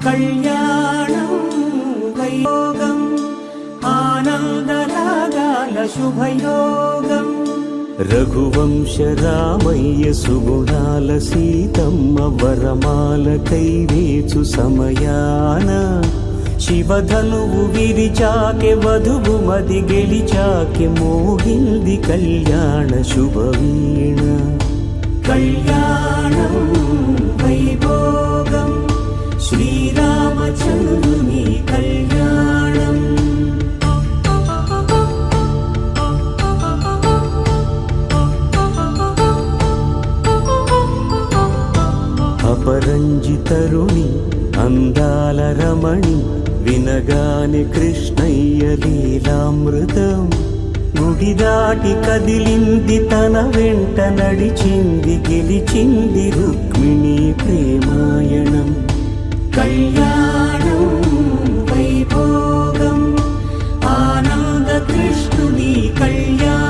కళ్యాణం వైయోగం ఆనందరాగాల శుభయోగం రఘువంశ రామయ్య సుగుణాల సీతమ్మ వరమాల కైవేచు సమయాన శివధనువు విరిచాకె వధువు మది గెలిచాకె మోగింది కళ్యాణ శుభవీణ కళ్యాణం వైభోగం శ్రీరామచంద్రుని కళ్యాణం అపరంజి తరుణి అందాల రమణి వినగాని కృష్ణయ్య లీలామృతం గుడి దాటి కదిలింది తన వెంట నడిచింది గెలిచింది రుక్మిణి ప్రేమాయణం కళ్యాణ